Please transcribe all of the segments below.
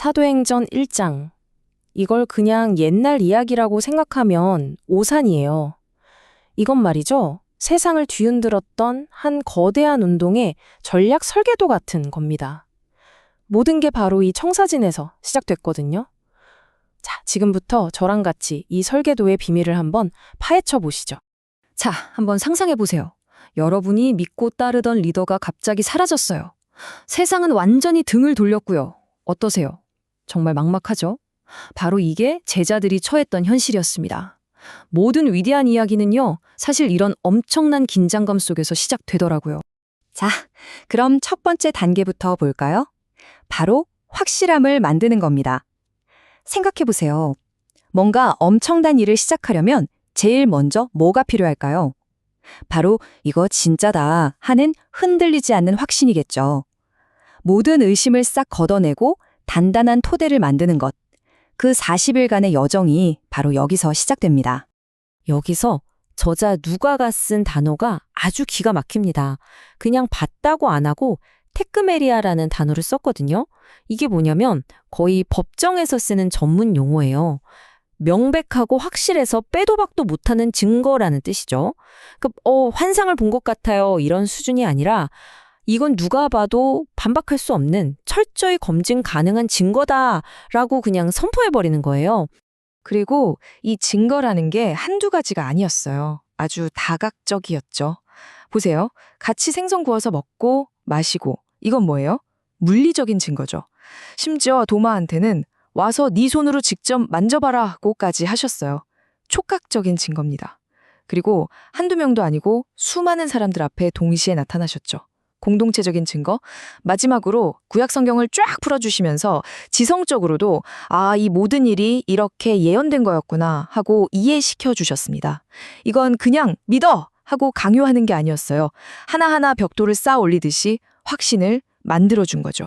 사도행전 1장. 이걸 그냥 옛날 이야기라고 생각하면 오산이에요. 이건 말이죠. 세상을 뒤흔들었던 한 거대한 운동의 전략 설계도 같은 겁니다. 모든 게 바로 이 청사진에서 시작됐거든요. 자, 지금부터 저랑 같이 이 설계도의 비밀을 한번 파헤쳐 보시죠. 자, 한번 상상해 보세요. 여러분이 믿고 따르던 리더가 갑자기 사라졌어요. 세상은 완전히 등을 돌렸고요. 어떠세요? 정말 막막하죠? 바로 이게 제자들이 처했던 현실이었습니다. 모든 위대한 이야기는요, 사실 이런 엄청난 긴장감 속에서 시작되더라고요. 자, 그럼 첫 번째 단계부터 볼까요? 바로 확실함을 만드는 겁니다. 생각해 보세요. 뭔가 엄청난 일을 시작하려면 제일 먼저 뭐가 필요할까요? 바로 이거 진짜다 하는 흔들리지 않는 확신이겠죠. 모든 의심을 싹 걷어내고 단단한 토대를 만드는 것. 그 40일간의 여정이 바로 여기서 시작됩니다. 여기서 저자 누가가 쓴 단어가 아주 기가 막힙니다. 그냥 봤다고 안 하고 테크메리아라는 단어를 썼거든요. 이게 뭐냐면 거의 법정에서 쓰는 전문 용어예요. 명백하고 확실해서 빼도 박도 못하는 증거라는 뜻이죠. 환상을 본 것 같아요. 이런 수준이 아니라 이건 누가 봐도 반박할 수 없는 철저히 검증 가능한 증거다라고 그냥 선포해버리는 거예요. 그리고 이 증거라는 게 한두 가지가 아니었어요. 아주 다각적이었죠. 보세요. 같이 생선 구워서 먹고 마시고 이건 뭐예요? 물리적인 증거죠. 심지어 도마한테는 와서 네 손으로 직접 만져봐라고까지 하셨어요. 촉각적인 증거입니다. 그리고 한두 명도 아니고 수많은 사람들 앞에 동시에 나타나셨죠. 공동체적인 증거. 마지막으로 구약 성경을 쫙 풀어주시면서 지성적으로도 이 모든 일이 이렇게 예언된 거였구나 하고 이해시켜 주셨습니다. 이건 그냥 믿어! 하고 강요하는 게 아니었어요. 하나하나 벽돌을 쌓아 올리듯이 확신을 만들어준 거죠.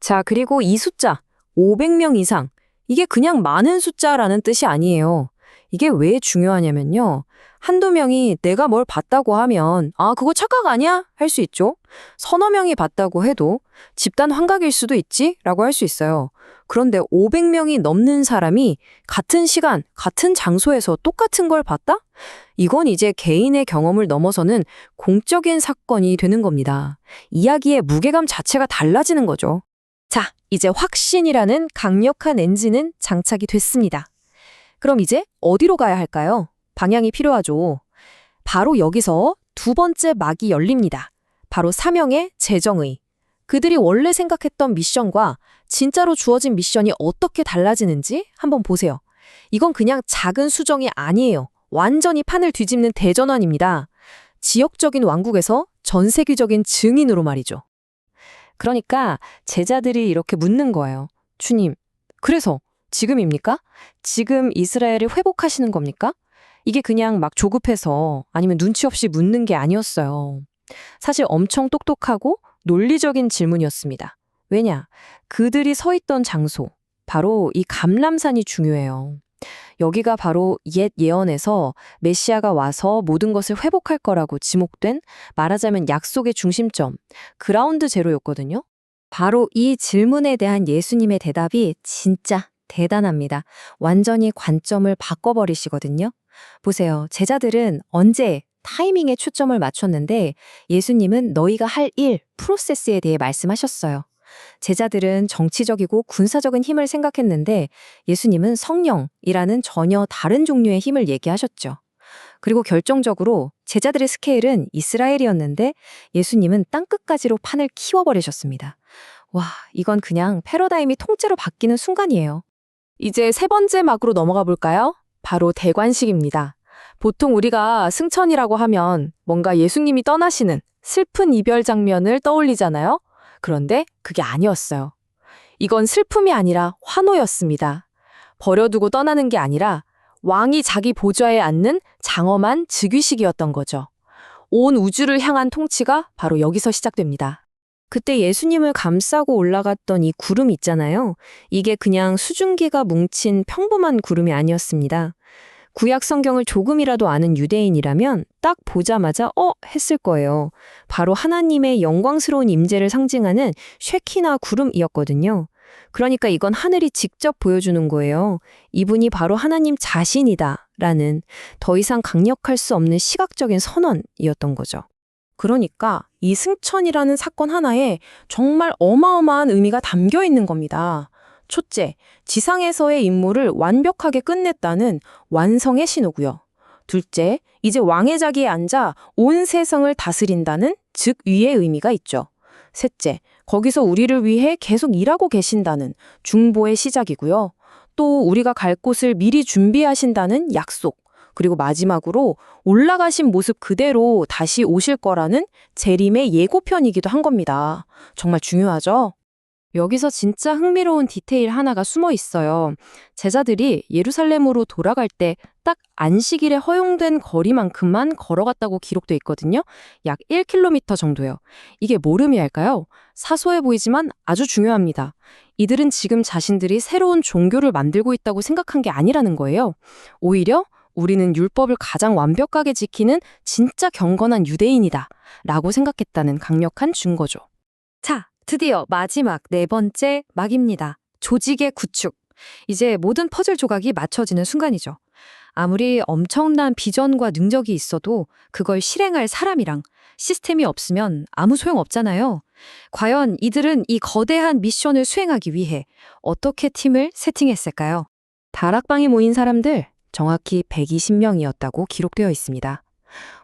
자, 그리고 이 숫자 500명 이상. 이게 그냥 많은 숫자라는 뜻이 아니에요. 이게 왜 중요하냐면요. 한두 명이 내가 뭘 봤다고 하면 그거 착각 아니야? 할 수 있죠. 서너 명이 봤다고 해도 집단 환각일 수도 있지? 라고 할 수 있어요. 그런데 500명이 넘는 사람이 같은 시간, 같은 장소에서 똑같은 걸 봤다? 이건 이제 개인의 경험을 넘어서는 공적인 사건이 되는 겁니다. 이야기의 무게감 자체가 달라지는 거죠. 자, 이제 확신이라는 강력한 엔진은 장착이 됐습니다. 그럼 이제 어디로 가야 할까요? 방향이 필요하죠. 바로 여기서 두 번째 막이 열립니다. 바로 사명의 재정의. 그들이 원래 생각했던 미션과 진짜로 주어진 미션이 어떻게 달라지는지 한번 보세요. 이건 그냥 작은 수정이 아니에요. 완전히 판을 뒤집는 대전환입니다. 지역적인 왕국에서 전 세계적인 증인으로 말이죠. 그러니까 제자들이 이렇게 묻는 거예요. 주님, 그래서 지금입니까? 지금 이스라엘을 회복하시는 겁니까? 이게 그냥 막 조급해서 아니면 눈치 없이 묻는 게 아니었어요. 사실 엄청 똑똑하고 논리적인 질문이었습니다. 왜냐? 그들이 서 있던 장소, 바로 이 감람산이 중요해요. 여기가 바로 옛 예언에서 메시아가 와서 모든 것을 회복할 거라고 지목된 말하자면 약속의 중심점, 그라운드 제로였거든요. 바로 이 질문에 대한 예수님의 대답이 진짜 대단합니다. 완전히 관점을 바꿔버리시거든요. 보세요. 제자들은 언제 타이밍에 초점을 맞췄는데 예수님은 너희가 할 일, 프로세스에 대해 말씀하셨어요. 제자들은 정치적이고 군사적인 힘을 생각했는데 예수님은 성령이라는 전혀 다른 종류의 힘을 얘기하셨죠. 그리고 결정적으로 제자들의 스케일은 이스라엘이었는데 예수님은 땅끝까지로 판을 키워버리셨습니다. 와, 이건 그냥 패러다임이 통째로 바뀌는 순간이에요. 이제 세 번째 막으로 넘어가 볼까요? 바로 대관식입니다. 보통 우리가 승천이라고 하면 뭔가 예수님이 떠나시는 슬픈 이별 장면을 떠올리잖아요. 그런데 그게 아니었어요. 이건 슬픔이 아니라 환호였습니다. 버려두고 떠나는 게 아니라 왕이 자기 보좌에 앉는 장엄한 즉위식이었던 거죠. 온 우주를 향한 통치가 바로 여기서 시작됩니다. 그때 예수님을 감싸고 올라갔던 이 구름 있잖아요. 이게 그냥 수증기가 뭉친 평범한 구름이 아니었습니다. 구약 성경을 조금이라도 아는 유대인이라면 딱 보자마자 했을 거예요. 바로 하나님의 영광스러운 임재를 상징하는 쉐키나 구름이었거든요. 그러니까 이건 하늘이 직접 보여주는 거예요. 이분이 바로 하나님 자신이다 라는 더 이상 강력할 수 없는 시각적인 선언이었던 거죠. 그러니까 이 승천이라는 사건 하나에 정말 어마어마한 의미가 담겨 있는 겁니다. 첫째, 지상에서의 임무를 완벽하게 끝냈다는 완성의 신호고요. 둘째, 이제 왕의 자리에 앉아 온 세상을 다스린다는 즉 위의 의미가 있죠. 셋째, 거기서 우리를 위해 계속 일하고 계신다는 중보의 시작이고요. 또 우리가 갈 곳을 미리 준비하신다는 약속, 그리고 마지막으로 올라가신 모습 그대로 다시 오실 거라는 재림의 예고편이기도 한 겁니다. 정말 중요하죠? 여기서 진짜 흥미로운 디테일 하나가 숨어 있어요. 제자들이 예루살렘으로 돌아갈 때 딱 안식일에 허용된 거리만큼만 걸어갔다고 기록돼 있거든요. 약 1km 정도요. 이게 뭘 의미할까요? 사소해 보이지만 아주 중요합니다. 이들은 지금 자신들이 새로운 종교를 만들고 있다고 생각한 게 아니라는 거예요. 오히려 우리는 율법을 가장 완벽하게 지키는 진짜 경건한 유대인이다 라고 생각했다는 강력한 증거죠. 자, 드디어 마지막 네 번째 막입니다. 조직의 구축. 이제 모든 퍼즐 조각이 맞춰지는 순간이죠. 아무리 엄청난 비전과 능력이 있어도 그걸 실행할 사람이랑 시스템이 없으면 아무 소용 없잖아요. 과연 이들은 이 거대한 미션을 수행하기 위해 어떻게 팀을 세팅했을까요? 다락방에 모인 사람들 정확히 120명이었다고 기록되어 있습니다.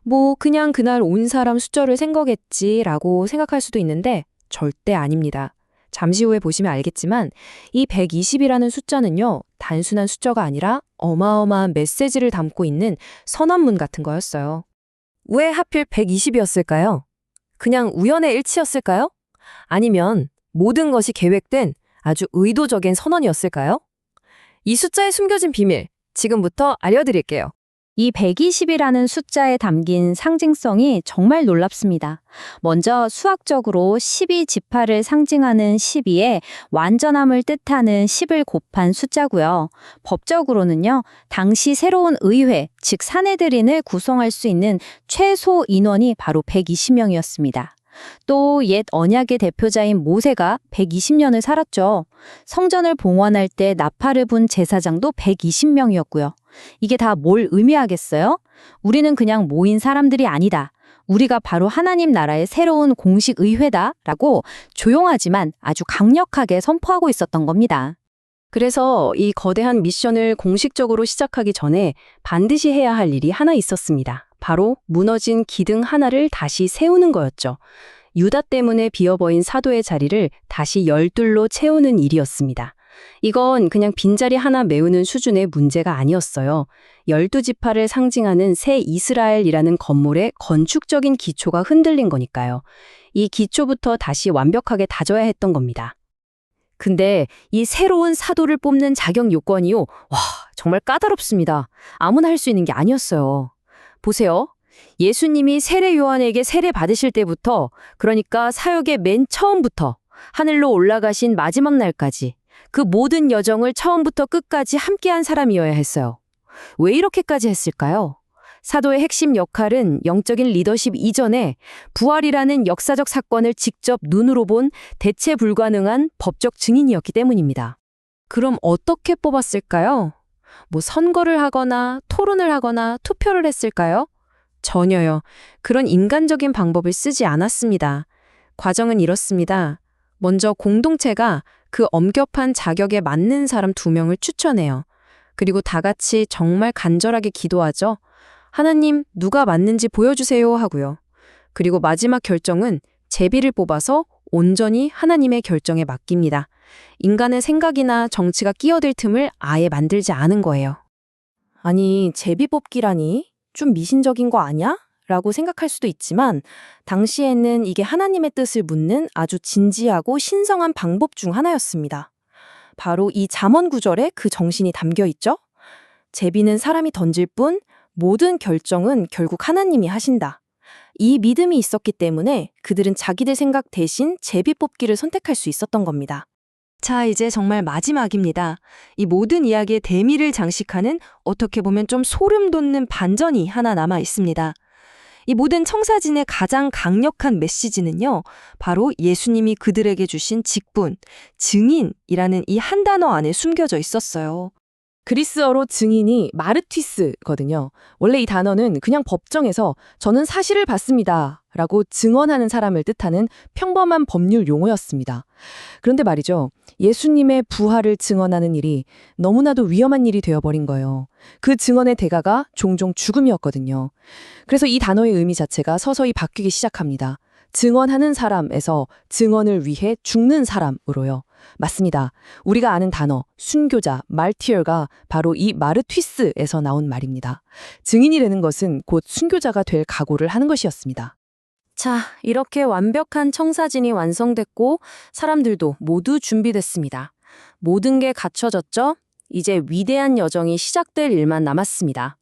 뭐 그냥 그날 온 사람 숫자를 센 거겠지라고 생각할 수도 있는데 절대 아닙니다. 잠시 후에 보시면 알겠지만 이 120이라는 숫자는요, 단순한 숫자가 아니라 어마어마한 메시지를 담고 있는 선언문 같은 거였어요. 왜 하필 120이었을까요? 그냥 우연의 일치였을까요? 아니면 모든 것이 계획된 아주 의도적인 선언이었을까요? 이 숫자에 숨겨진 비밀, 지금부터 알려드릴게요. 이 120이라는 숫자에 담긴 상징성이 정말 놀랍습니다. 먼저 수학적으로 12지파를 상징하는 12에 완전함을 뜻하는 10을 곱한 숫자고요. 법적으로는요, 당시 새로운 의회, 즉 사내들인을 구성할 수 있는 최소 인원이 바로 120명이었습니다. 또 옛 언약의 대표자인 모세가 120년을 살았죠. 성전을 봉헌할 때 나팔을 분 제사장도 120명이었고요. 이게 다 뭘 의미하겠어요? 우리는 그냥 모인 사람들이 아니다. 우리가 바로 하나님 나라의 새로운 공식 의회다라고 조용하지만 아주 강력하게 선포하고 있었던 겁니다. 그래서 이 거대한 미션을 공식적으로 시작하기 전에 반드시 해야 할 일이 하나 있었습니다. 바로 무너진 기둥 하나를 다시 세우는 거였죠. 유다 때문에 비어버린 사도의 자리를 다시 열둘로 채우는 일이었습니다. 이건 그냥 빈자리 하나 메우는 수준의 문제가 아니었어요. 12지파를 상징하는 새 이스라엘이라는 건물의 건축적인 기초가 흔들린 거니까요. 이 기초부터 다시 완벽하게 다져야 했던 겁니다. 근데 이 새로운 사도를 뽑는 자격 요건이요. 와, 정말 까다롭습니다. 아무나 할 수 있는 게 아니었어요. 보세요. 예수님이 세례 요한에게 세례 받으실 때부터, 그러니까 사역의 맨 처음부터 하늘로 올라가신 마지막 날까지 그 모든 여정을 처음부터 끝까지 함께한 사람이어야 했어요. 왜 이렇게까지 했을까요? 사도의 핵심 역할은 영적인 리더십 이전에 부활이라는 역사적 사건을 직접 눈으로 본 대체 불가능한 법적 증인이었기 때문입니다. 그럼 어떻게 뽑았을까요? 뭐 선거를 하거나 토론을 하거나 투표를 했을까요? 전혀요. 그런 인간적인 방법을 쓰지 않았습니다. 과정은 이렇습니다. 먼저 공동체가 그 엄격한 자격에 맞는 사람 2명을 추천해요. 그리고 다 같이 정말 간절하게 기도하죠. 하나님, 누가 맞는지 보여주세요 하고요. 그리고 마지막 결정은 제비를 뽑아서 온전히 하나님의 결정에 맡깁니다. 인간의 생각이나 정치가 끼어들 틈을 아예 만들지 않은 거예요. 아니, 제비 뽑기라니? 좀 미신적인 거 아니야? 라고 생각할 수도 있지만 당시에는 이게 하나님의 뜻을 묻는 아주 진지하고 신성한 방법 중 하나였습니다. 바로 이 잠언 구절에 그 정신이 담겨 있죠? 제비는 사람이 던질 뿐 모든 결정은 결국 하나님이 하신다. 이 믿음이 있었기 때문에 그들은 자기들 생각 대신 제비 뽑기를 선택할 수 있었던 겁니다. 자, 이제 정말 마지막입니다. 이 모든 이야기의 대미를 장식하는 어떻게 보면 좀 소름 돋는 반전이 하나 남아 있습니다. 이 모든 청사진의 가장 강력한 메시지는요, 바로 예수님이 그들에게 주신 직분, 증인이라는 이 한 단어 안에 숨겨져 있었어요. 그리스어로 증인이 마르티스거든요. 원래 이 단어는 그냥 법정에서 저는 사실을 봤습니다 라고 증언하는 사람을 뜻하는 평범한 법률 용어였습니다. 그런데 말이죠. 예수님의 부활을 증언하는 일이 너무나도 위험한 일이 되어버린 거예요. 그 증언의 대가가 종종 죽음이었거든요. 그래서 이 단어의 의미 자체가 서서히 바뀌기 시작합니다. 증언하는 사람에서 증언을 위해 죽는 사람으로요. 맞습니다. 우리가 아는 단어, 순교자, 말티어가 바로 이 마르튀스에서 나온 말입니다. 증인이 되는 것은 곧 순교자가 될 각오를 하는 것이었습니다. 자, 이렇게 완벽한 청사진이 완성됐고 사람들도 모두 준비됐습니다. 모든 게 갖춰졌죠? 이제 위대한 여정이 시작될 일만 남았습니다.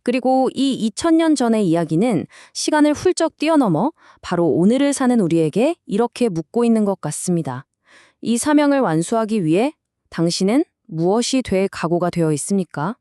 그리고 이 2000년 전의 이야기는 시간을 훌쩍 뛰어넘어 바로 오늘을 사는 우리에게 이렇게 묻고 있는 것 같습니다. 이 사명을 완수하기 위해 당신은 무엇이 될 각오가 되어 있습니까?